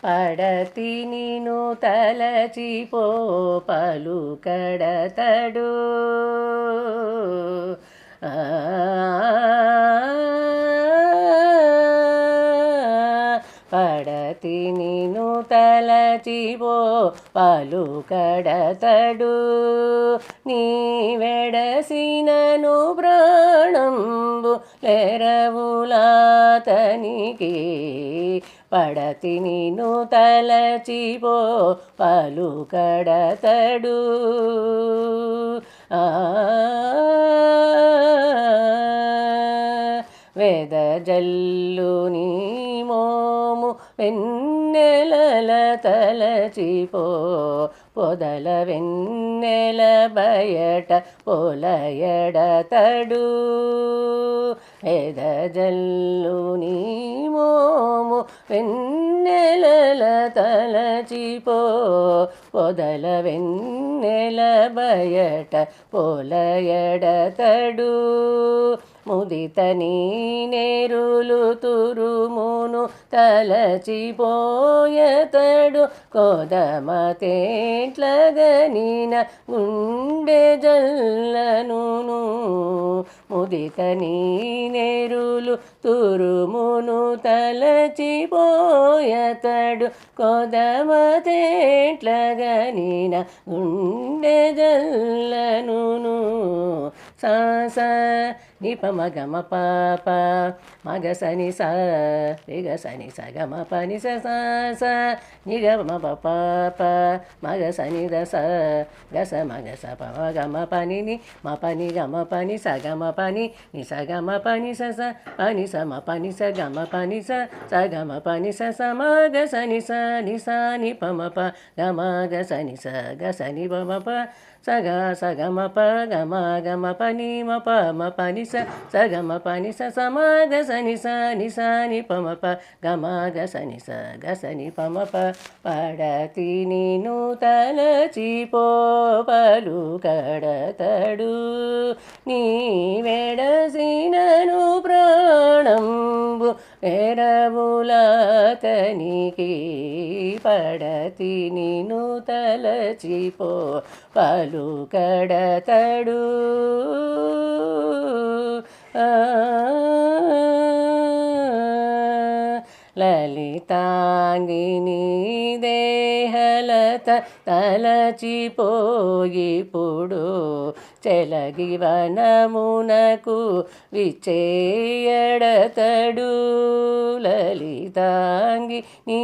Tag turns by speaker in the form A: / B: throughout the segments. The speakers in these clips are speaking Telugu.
A: పడతి నిను తలచిపో పలుకడతడు పడతి నిను తలచిపో పలుకడతడు నీ వెడసినను ప్రాణంబు లెరవులాతనికి పడతి నిను తలచిపో పలుకడతడు వెదజల్లు నీ మోము వెన్నెలల తలచిపో పొదల వెన్నెల బయట పొలయడతడు వెదజల్లు నీ మోము వెన్నెలల తలచిపో పొదల వెన్నెల బయట పొలయడతడు ముదిత నీ నేరులు తురుమును తలచిపోయతడు కొదమతేట్లగనిన గుండె జల్లనును ముదిత నీ నేరులు తురుమును తలచిపోయతడు కొదమతేట్లగనిన గుండె జల్లనును సాస నిప మగమ పాప మగ సని స రిగ సని స గమ పని స నిగమ పాప మగ సని ద స గస మగ స ప గమ పని ని మ పని గమ పని స గమ పని ని స గమ పని స పని స మ పని స గమ పని స గమ పని స మగ సని స ని స ని ప మ ప గమ గ సని స గ సని ప మ ప స గమ ప గమ పని మ ప మ పని స గమ పని స మ గ సని స ని స ని ప మ ప గమ గ సని స గ సని ప మ ప పడతి నిను తలచిపో పలుకడతడు నీ వెడసినను ప్రాణంబు ఎరవులాతనికి పడతి నిను తలచిపో పలుకడతడు లలితాంగిని దేహలత తలచిపోయిపుడు చెలగి వనమునకు విచ్చేయడతడు లలితాంగి నీ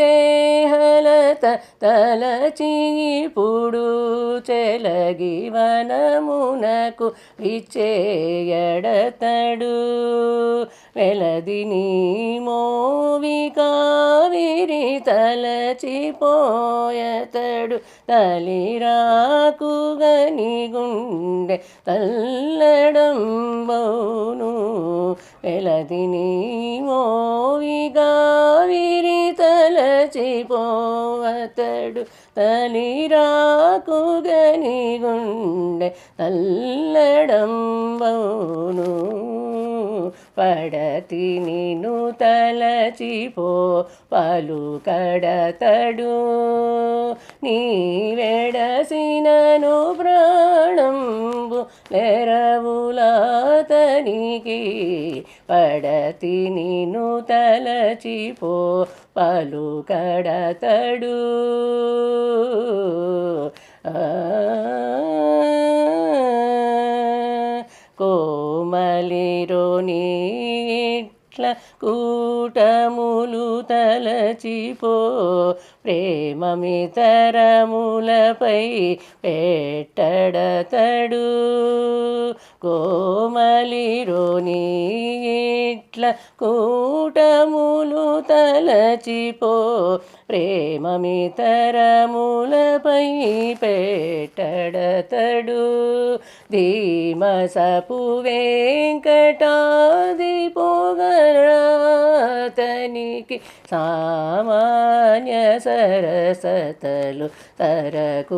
A: దేహలత తలచిపుడు చెలగి వనమునకు విచ్చేయడతడు వెలది నీ మోవి కావిరి తలచిపోయతడు తలిరాకుగని గుండె తల్లడంబౌను వెలది నీ మోవి కావిరి తలచిపోవతడు తలిరాకుగని గుండె తల్లడంబౌను పడతి నిను తలచిపో పలుకడతడు నీ వెడసినను ప్రాణంబు లెరవులాతనికి పడతి నిను తలచిపో పలుకడతడు కోమలిరోని ఇట్ల కూటములు తలచిపో ప్రేమమితరములపై పెట్టడతడు కోమలిరోని ఇట్ల కూటములు తలచిపో ప్రేమమితరములపై పెట్టడతడు ధీమసపు వెంకటాది పొగరాజు అతనికి సామాన్య సరసతలు తరకుగానరయ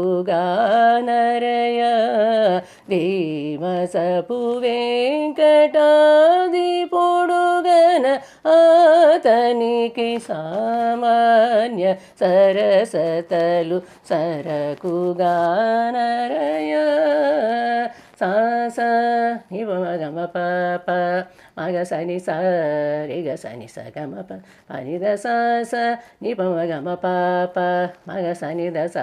A: ధీమసపు వెంకటాది పొడుగన అతనికి సామాన్య సరసతలు సరకుగానరయ సా సా ని ప గమ ప ప మగ సని స రి గ సని స గమ ప పని ద స స ని ప గమ ప ప మగ సని ద స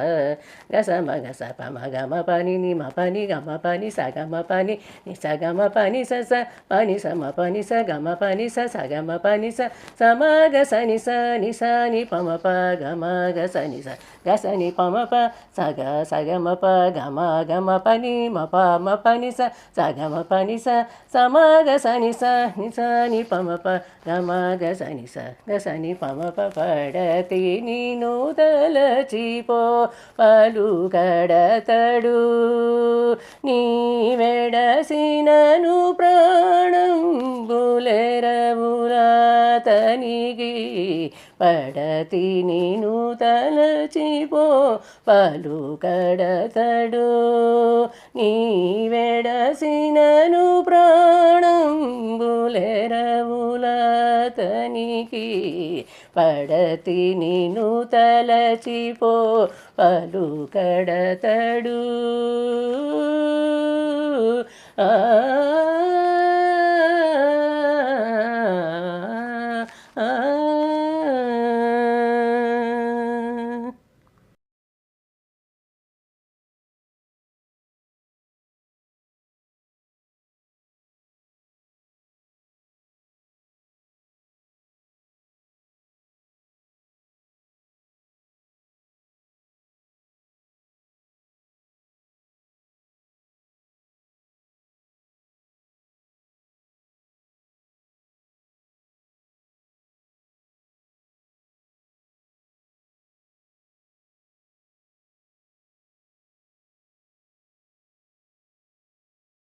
A: గ స మగ స ప మ గమ ప ని ని మ ప ని గమ ప ని స గమ ప ని ని స గమ ప ని స స ప ని స మ ప ని స గమ ప ని స స గమ ప ని స స మ గ స ని స ని స ని ప మ ప గ మ గ స ని స గ స ని ప మ ప స గ మ ప గ మ ప ని మ ప ని స స గ మ ప ని స స మ గ స ని స ని ప మ ప గ మ గ స ని స గ స ని ప మ ప పడతి నిను తలచిపో పలుకడతడు నీ వెడసినను ప్రాణంబులెరవులాతనికి పడతి నిను తలచిపో పలుకడతడు నీ వెడసినను ప్రాణంబులెరవులాతనికి పడతి నిను తలచిపో పలుకడతడు ఆ ఆ